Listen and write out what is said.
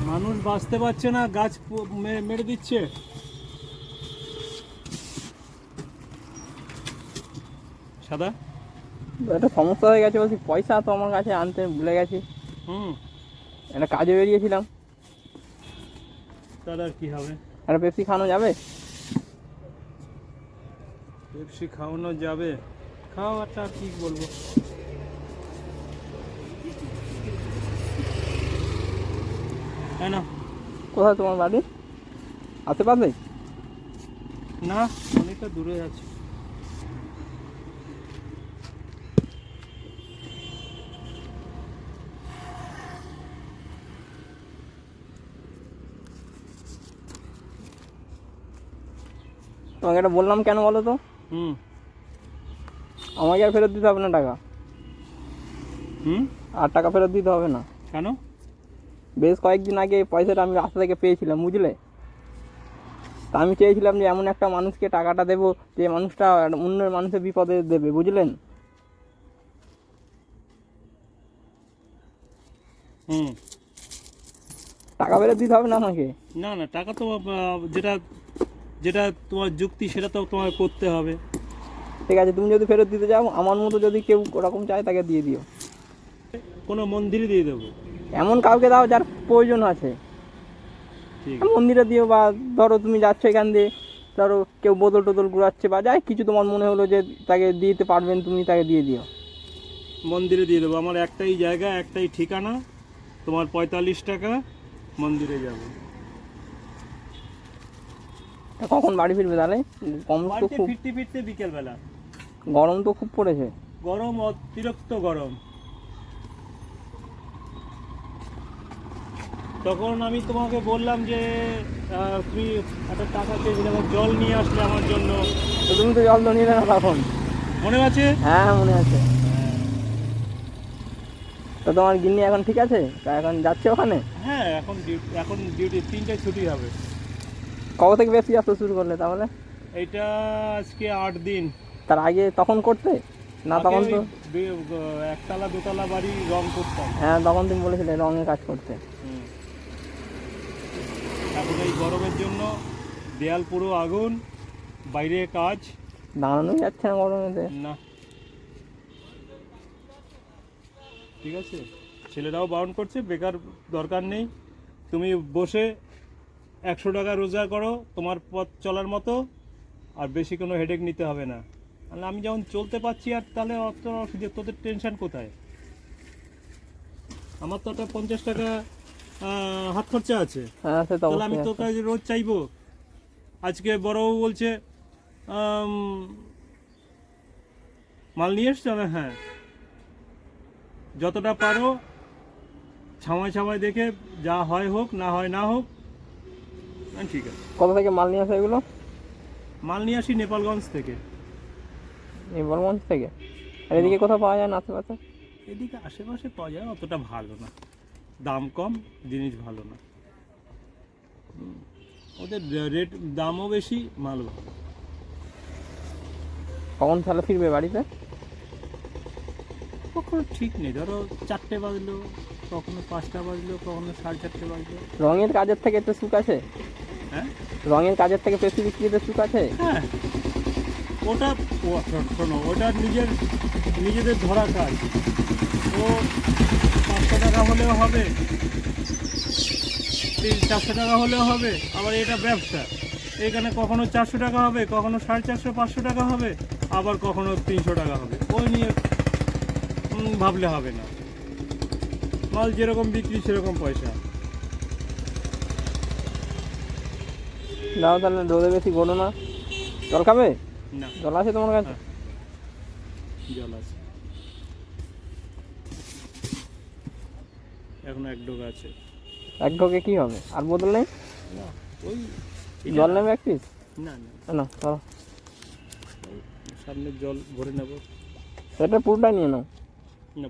মানুষ বাঁচতে পারছে না, গাছ মেরে দিচ্ছে। সাদা একটা সমস্যা হয়ে গেছে, বলছি পয়সা তো আমার কাছে আনতে ভুলে গেছি। একটা কাজে বেরিয়েছিলাম। তাহলে আর কি হবে? একটা পেপসি খাওয়ানো যাবে? পেপসি খাওয়ানো যাবে, খাও। একটা আর কি বলবো, তাই না? কোথায় তোমার বাড়ি? আশেপাশে? না, অনেকটা দূরে আছে। তোমাকে এটা বললাম কেন বলো তো? আমাকে আর ফেরত দিতে হবে না টাকা। আর টাকা ফেরত দিতে হবে না। কেন? বেশ কয়েকদিন আগে পয়সাটা আমি রাস্তা থেকে পেয়েছিলাম, বুঝলে? তা আমি চেয়েছিলাম যে এমন একটা মানুষকে টাকাটা দেবো যে মানুষটা অন্য মানুষের বিপদে দেবে, বুঝলেন? টাকা ফেরত দিতে হবে না আমাকে? না না, টাকা তো যেটা যেটা তোমার যুক্তি সেটা তো তোমার করতে হবে। ঠিক আছে, তুমি যদি ফেরত দিতে যাও, আমার মতো যদি কেউ ওরকম চায় তাকে দিয়ে দিও। কোনো মন্দিরে দিয়ে দেবো। এমন কাউকে দাও যার প্রয়োজন আছে, মন্দিরে দিও। বা ধরো তুমি যাচ্ছ এখান দিয়ে, ধরো কেউ বোতল টোতল ঘুরাচ্ছে বা যাই কিছু তোমার মনে হলো যে তাকে দিতে পারবেন, তুমি তাকে দিয়ে দিও। মন্দিরে দিয়ে দেবো। আমার একটাই জায়গা, একটাই ঠিকানা, তোমার 45 টাকা, মন্দিরে যাবো। কখন বাড়ি ফিরবে তাহলে? কম তো খুব, ফিরতে ফিরতে বিকেলবেলা। গরম তো খুব পড়েছে। গরম, অতিরিক্ত গরম। তখন আমি তোমাকে বললাম যে তুমি একটা টাকা চেয়েছিলে, জল নিয়ে আসলে আমার জন্য। তো তুমি তো জল তো নিলে না তখন, মনে আছে? হ্যাঁ মনে আছে। তো তোমার গিন্নি এখন ঠিক আছে? তা এখন যাচ্ছে ওখানে? হ্যাঁ, এখন ডিউটি 3টায় ছুটি হবে। কবে থেকে বেশি আসতে শুরু করলে তাহলে? এইটা আজকে 8 দিন। তার আগে তখন করতে না? তখন তো একতলা দোতলা বাড়ি রং করতাম। হ্যাঁ, তখন তুমি বলেছিলে রঙের কাজ করতে। এখন এই গরমের জন্য দেয়াল পুরো আগুন, বাইরে কাজ, দাঁড়ানোই যাচ্ছে না গরমেতে। না, ঠিক আছে। ছেলেরাও বারণ করছে, বেকার দরকার নেই। তুমি বসে 100 টাকা রোজগার করো তোমার পথ চলার মতো, আর বেশি কোনো হেডেক নিতে হবে না। তাহলে আমি যেমন চলতে পারছি, আর তাহলে অত অসুবিধা, তোদের টেনশন কোথায়? আমার তো একটা 50 টাকা হাত খরচা আছে। হ্যাঁ, সে তো তাহলে আমি তোর অবশ্যই। কাছে রোজ চাইবো? আজকে বড়বাবু বলছে মাল নিয়ে এসছো না? হ্যাঁ, যতটা পারো ছামায় ছামায় দেখে, যা হয় হোক, না হয় না হোক। ঠিক আছে। কোথা থেকে মাল নিয়ে আসে এগুলো? মাল নিয়ে আসি নেপালগঞ্জ থেকে। নেপালগঞ্জ থেকে? আর এদিকে কোথাও পাওয়া যায় না আশেপাশে? এদিকে আশেপাশে পাওয়া যায়, অতটা ভালো না, দাম কম, জিনিস ভালো না। ওদের রেট, দামও বেশি, মাল ভালো। কখন তাহলে ফিরবে বাড়িতে? কখনো ঠিক নেই, ধরো 4টে বাজলো, কখনো 5টা বাজলো, কখনো 4:30 বাজলো। রঙের কাজের থেকে একটু সুখ আছে? হ্যাঁ, রঙের কাজের থেকে পেপসি বিক্রিতে সুখ আছে? হ্যাঁ, ওটা শোনো, ওটা নিজেদের ধরা কাজ। ও 500 টাকা হলেও হবে, 400 টাকা হলেও হবে। আবার এটা ব্যবসা, এখানে কখনো 400 টাকা হবে, কখনো 450, 500 টাকা হবে, আবার কখনো 300 টাকা হবে। ওই নিয়ে ভাবলে হবে না। মাল যেরকম বিক্রি সেরকম পয়সা। দাও তাহলে, রোদে বেশি গড়ো না। জল খাবে? না, জল আছে তোমার কাছে? জল আছে, এখন 1 ডোক আছে। 1 ঢোকে কি হবে? আর বোতল নেই? না, ওই জল নেবে 1 পিস? না না, না চলো, সামনে জল ভরে নেবো। সেটা পুরোটাই নিয়ে নাও। না।